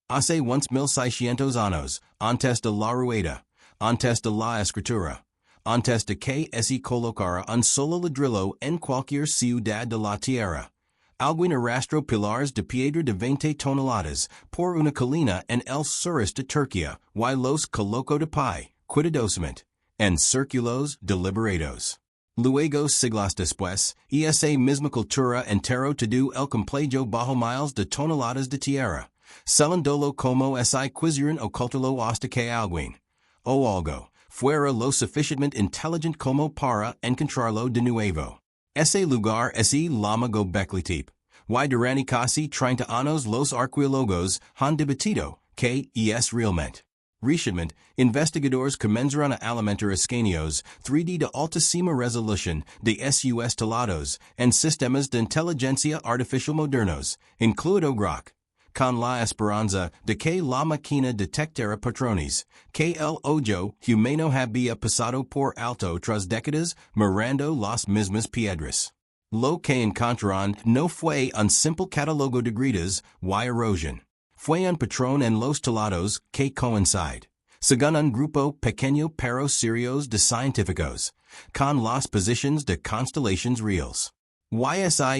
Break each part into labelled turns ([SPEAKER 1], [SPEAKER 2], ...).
[SPEAKER 1] Hace once 1600 años, antes de la rueda, antes de la escritura, antes de que se colocara un solo ladrillo en cualquier ciudad de la tierra. Alguien arrastró pilares de piedra de 20 toneladas por una colina en el sureste de Turquía, y los colocó de pie, cuidadosamente, en círculos deliberados. Luego siglos después, esa misma cultura enterró todo el complejo bajo miles de toneladas de tierra, celándolo como si quisieran ocultarlo hasta que alguien, o algo, fuera lo suficientemente inteligente como para encontrarlo de nuevo. Ese lugar es llama Göbekli Tepe. Y durante casi 30 años los arqueólogos han debatido que es realmente. Recientemente, investigadores comenzaron a alimentar escaneos 3D de altísima resolución de sus talados en sistemas de inteligencia artificial modernos, incluido Grok, con la esperanza de que la máquina detectara patrones, que el ojo humano había pasado por alto tras décadas mirando las mismas piedras. Lo que encontraron no fue un simple catálogo de grietas y erosion. Fue un patrón en los talados que coincide, según un grupo pequeño pero serio de científicos, con las posiciones de constellations reales. Esa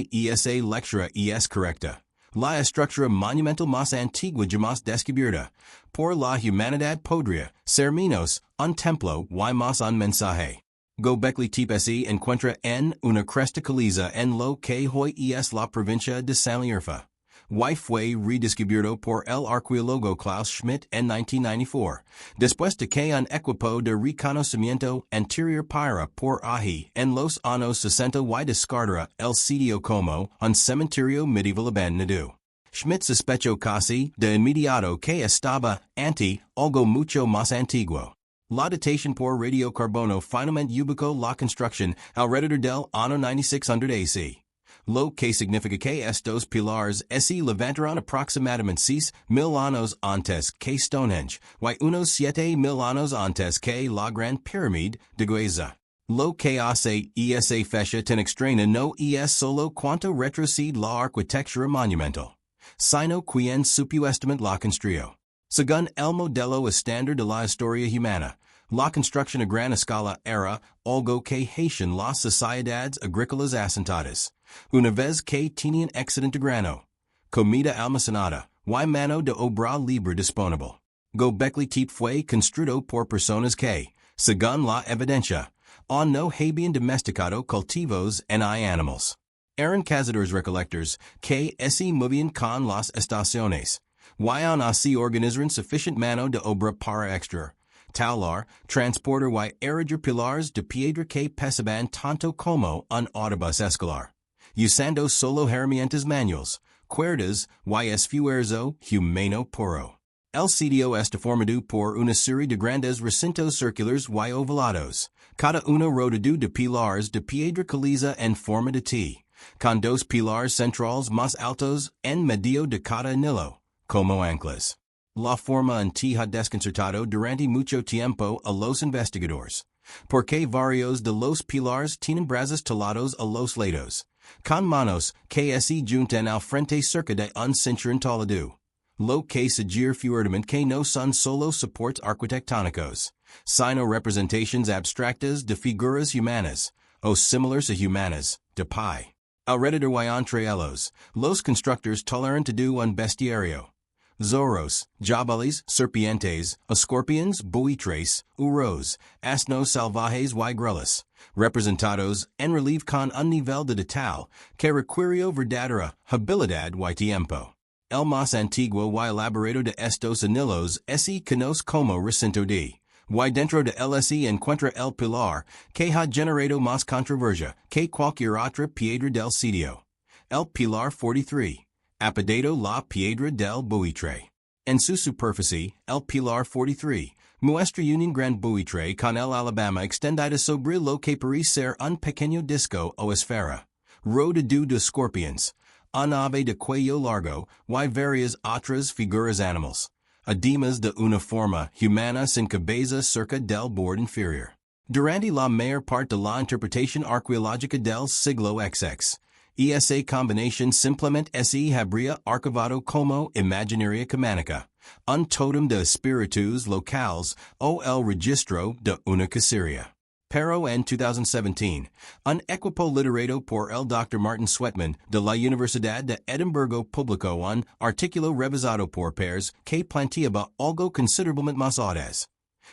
[SPEAKER 1] lectura es correcta. La estructura monumental más antigua jamás descubierta por la humanidad podría ser menos un templo y más un mensaje. Göbekli Tepe se encuentra en una cresta caliza en lo que hoy es la provincia de Sanlierfa. Y fue redescubierto por el arqueólogo Klaus Schmidt en 1994, después de que un equipo de reconocimiento anterior para por ahí en los años 60 y descartara el sitio como un cementerio medieval abandonado. Schmidt sospechó casi de inmediato que estaba ante algo mucho más antiguo. La datación por radiocarbono finalmente ubicó la construcción alrededor del año 9600 AC. Lo que significa que estos pilares se levantaron aproximadamente 6,000 años antes que Stonehenge y unos 7,000 años antes que la Gran Pirámide de Giza. Lo que hace esa fecha tan extraña no es solo cuanto retrocede la arquitectura monumental, sino quien supuestamente la construyó. Según el modelo estándar de la historia humana, la construcción a gran escala era algo que hacían las sociedades agrícolas asentadas, una vez que tenían excedente grano, comida almacenada, y mano de obra libre disponible. Göbekli Tepe fue construido por personas que, según la evidencia, no habían domesticado cultivos ni animales. Eran cazadores-recolectores que se movían con las estaciones, y aún así organizaron suficiente mano de obra para extraer, talar, transportar y erigir pilares de piedra que pesaban tanto como un autobús escolar, usando solo herramientas manuales, cuerdas y esfuerzo humano puro. El sitio está formado por una serie de grandes recintos circulares y ovalados, cada uno rodeado de pilares de piedra caliza en forma de T, con dos pilares centrales más altos en medio de cada anillo, como anclas. La forma en T ha desconcertado durante mucho tiempo a los investigadores, porque varios de los pilares tienen brazos talados a los lados, con manos que se juntan al frente cerca de un cinturón talado. Lo que sugiere fuertemente que no son solo soportes arquitectónicos, sino representaciones abstractas de figuras humanas, o similares a humanas, de pie. Alrededor y entre ellos, los constructores toleran todo un bestiario. Zorros, jabalíes, serpientes, escorpions, buitres, uros, asnos salvajes y grillas, representados en relieve con un nivel de detalle que requiere verdadera habilidad y tiempo. El más antiguo y elaborado de estos anillos se conoce como recinto D, y dentro de él se encuentra el pilar que ha generado más controversia que cualquier otra piedra del sitio. El pilar 43. Apodado la piedra del buitre. En su superficie, el pilar 43 muestra un gran buitre con el Alabama extendida sobre lo que parece ser un pequeño disco o esfera, rodeado de escorpions, un ave de cuello largo y varias otras figuras animales, además de una forma humana sin cabeza cerca del borde inferior. Durante la mayor parte de la interpretación arqueológica del siglo XX, Esa combination simplemente se habría archivado como imaginaria camanica, un totem de espíritus locales o el registro de una cacería. Pero en 2017, un equipo liderado por el Dr. Martin Sweatman de la Universidad de Edimburgo publicó un artículo revisado por pares que planteaba algo considerablemente más audaz.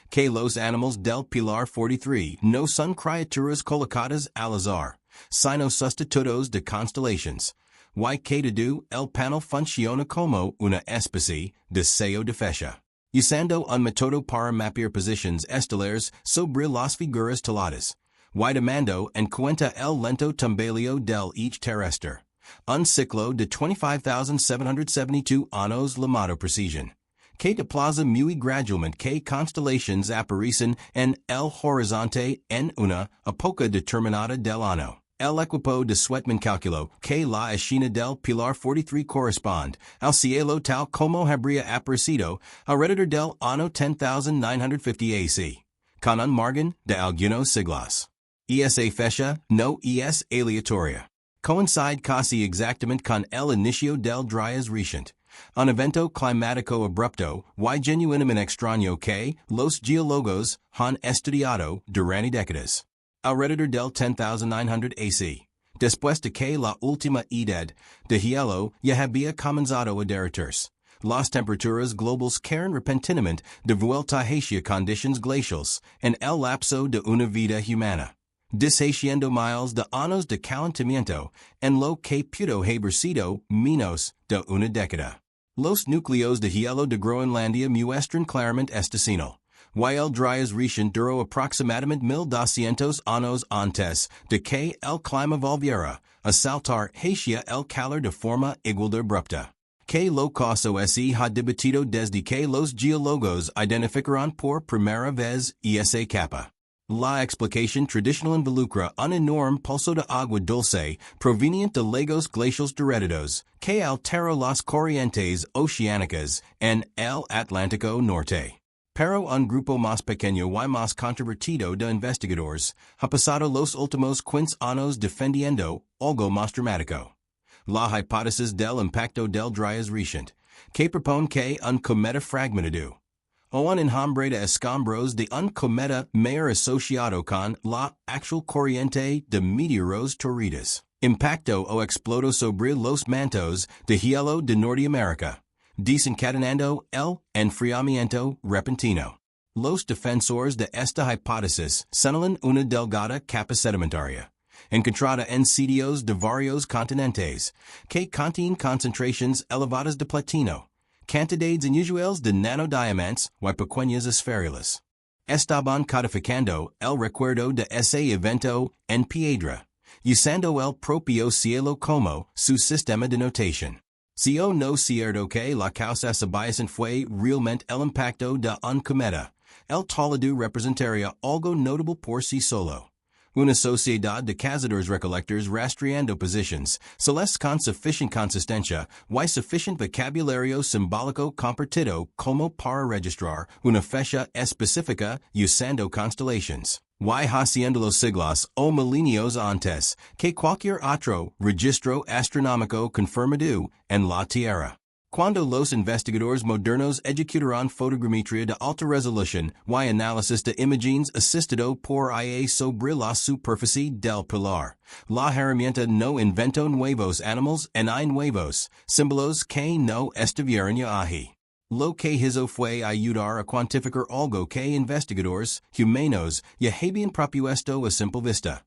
[SPEAKER 1] Que los animales del Pilar 43 no son criaturas colocadas al azar, sino sustitutos de constellations. Y que dedu el panel funciona como una especie de sello de fecha. Usando un método para mapear posiciones estelares sobre las figuras taladas. Y tomando en cuenta el lento tambaleio del eje terrestre. Un ciclo de 25,772 años llamado precision. Que desplaza muy gradualmente que constellations aparecen en el horizonte en una época determinada del año. El equipo de Sweatman calculó que la escena del Pilar 43 corresponde al cielo tal como habría aparecido alrededor del año 10,950 AC, con un margen de algunos siglos. Esa fecha no es aleatoria. Coincide casi exactamente con el inicio del Dryas recent, un evento climático abrupto y genuinamente extraño que los geólogos han estudiado durante décadas. Alrededor del 10,900 AC, después de que la última edad de hielo ya había comenzado a derretirse, las temperaturas globales caen repentinamente de vuelta hacia conditions glaciales en el lapso de una vida humana, deshaciendo miles de años de calentamiento en lo que pudo haber sido menos de una década. Los núcleos de hielo de Groenlandia muestran claramente este signo. Y el Dryas recent duró aproximadamente 1,200 años antes de que el clima volviera a saltar hacia el calor de forma igual de abrupta. Que lo caso se ha debatido desde que los geólogos identificaron por primera vez esa capa. La explicación tradicional involucra un enorme pulso de agua dulce proveniente de lagos glaciales derretidos que alteró las corrientes oceánicas en el Atlántico Norte. Pero un grupo más pequeño y más controvertido de investigadores ha pasado los últimos 15 años defendiendo algo más dramático. La hipótesis del impacto del Dryas recent, que propone que un cometa fragmentado, o un enjambre de escombros de un cometa mayor asociado con la actual corriente de meteoros torridos, impacto o explotó sobre los mantos de hielo de Norteamérica, desencadenando el enfriamiento repentino. Los defensores de esta hipótesis señalan una delgada capa sedimentaria, encontrada en sitios de varios continentes, que contienen concentraciones elevadas de platino, cantidades inusuales de nanodiamantes y pequeñas esferilas. Estaban codificando el recuerdo de ese evento en piedra, usando el propio cielo como su sistema de notación. Si o no cierto que la causa subyacente fue realmente el impacto de un cometa, el talado representaría algo notable por sí solo. Una sociedad de cazadores-recolectores rastreando posiciones celestes con suficiente consistencia y suficiente vocabulario simbólico compartido como para registrar una fecha específica usando constellations. Y haciendo los siglos o milenios antes que cualquier otro registro astronómico confirmado en la Tierra. Cuando los investigadores modernos ejecutaron fotogrametría de alta resolución y análisis de imágenes asistido por IA sobre la superficie del pilar, la herramienta no inventó nuevos animales ni nuevos símbolos que no estuvieran ya ahí. Lo que hizo fue ayudar a cuantificar algo que investigadores humanos ya habían propuesto a simple vista.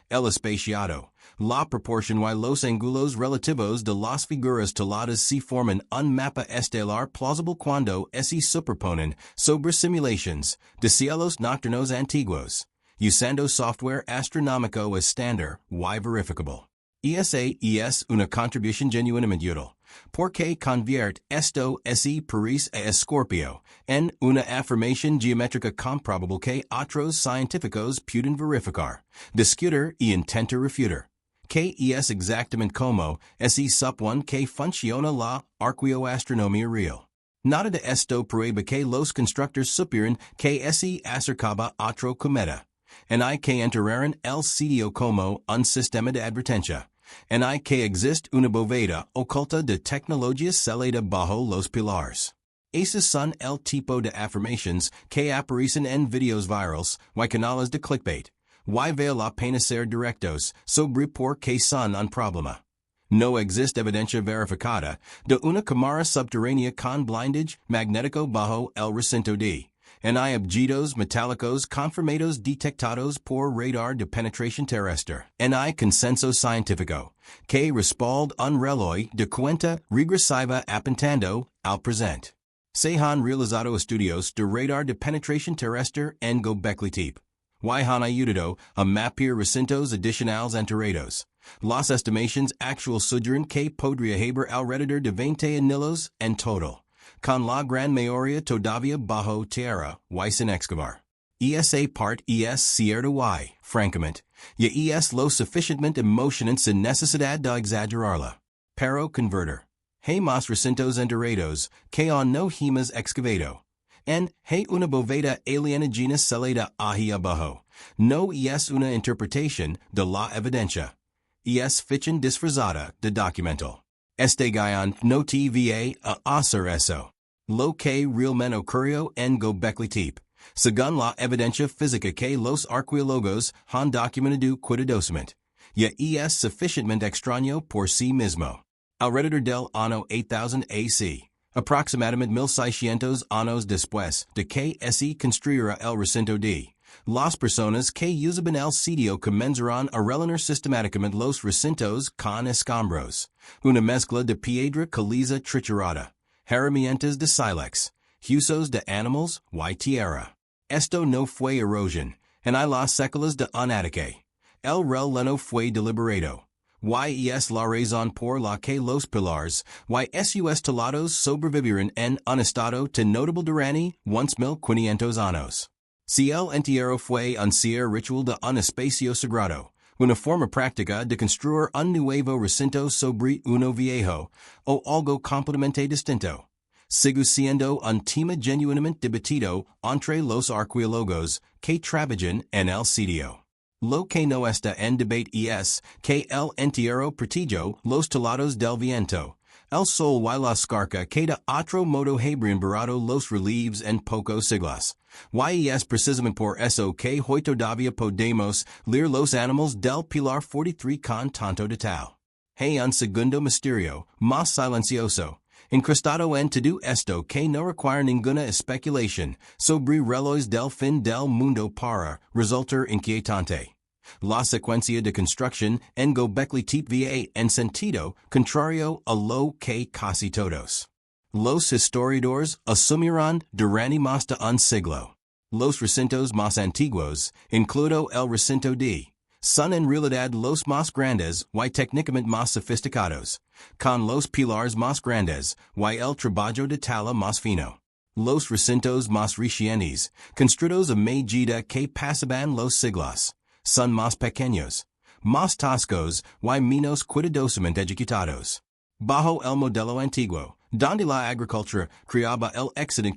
[SPEAKER 1] El espaciado, la proporción y los ángulos relativos de las figuras taladas se forman un mapa estelar plausible cuando se superponen sobre simulaciones de cielos nocturnos antiguos, usando software astronómico estándar y verificable. Esa es una contribución genuinamente útil, porque convierte esto ese país a Escorpio en una afirmación geométrica comprobable que otros científicos pueden verificar, discutir y intentar refutar. Que es exactamente como se supone que funciona la arqueoastronomía real. Nada de esto prueba que los constructores supieran que se acercaba otro cometa, en hay que enterraron el sitio como un sistema de advertencia, En hay que existe una bóveda oculta de tecnologías celada bajo los pilares. Esos son el tipo de afirmaciones que aparecen en videos virales y canales de clickbait. Y vale la pena ser directos sobre por qué son un problema. No existe evidencia verificada de una cámara subterránea con blindage magnético bajo el recinto de. En hay objetos metálicos confirmados detectados por radar de penetración terrestre. En hay consenso científico que respalda un reloj de cuenta regresiva apuntando al presente. Se han realizado estudios de radar de penetración terrestre en Göbekli Tepe. Y han ayudado a mapear recintos adicionales enterados. Las estimaciones actual sugieren que podría haber alrededor de 20 anillos en total, con la gran mayoría todavía bajo tierra y sin excavar. Esa parte es cierta y, francamente, ya es lo suficientemente emocionante sin necesidad de exagerarla. Pero convertir. Hay más recintos enterados que on no hemos excavado. En hay una bóveda alienígena celada ahí abajo. No es una interpretación de la evidencia. Es ficción disfrazada de documental. Este guion no te va a hacer eso. Lo que realmente ocurrió en Göbekli Tepe, según la evidencia física que los arqueólogos han documentado cuidadosamente, ya es suficientemente extraño por sí mismo. Alrededor del año 8000 AC, aproximadamente 1600 años después de que se construyera el recinto de, las personas que usaban el sitio comenzaron a rellenar sistemáticamente los recintos con escombros, una mezcla de piedra caliza triturada, herramientas de sílex, huesos de animales y tierra. Esto no fue erosión, en las secuelas de un ataque. El relleno fue deliberado. Y es la razón por la que los pilares y sus talados sobrevivieron en un estado tan notable durante 1500 años. Si el entierro fue un cierre ritual de un espacio sagrado, una forma práctica de construir un nuevo recinto sobre uno viejo, o algo completamente distinto, sigue siendo un tema genuinamente debatido entre los arqueólogos que trabajan en el sitio. Lo que no está en debate es que el entierro protegió los talados del viento, el sol y la escarcha que de otro modo habrían borrado los relieves en pocos siglos. Y es precisamente por eso que hoy todavía podemos leer los animales del Pilar 43 con tanto detalle. Hay un segundo misterio, más silencioso, incrustado en todo esto que no requiere ninguna especulación sobre relojes del fin del mundo para resultar inquietante. La secuencia de construcción en Göbekli Tepe va en sentido contrario a lo que casi todos los historiadores asumirán durante más de un siglo. Los recintos más antiguos, incluido el recinto de, son en realidad los más grandes y técnicamente más sofisticados, con los pilares más grandes y el trabajo de tala más fino. Los recintos más recientes, construidos a medida que pasaban los siglos, son más pequeños, más toscos y menos cuidadosamente ejecutados. Bajo el modelo antiguo, donde la agricultura creaba el excedente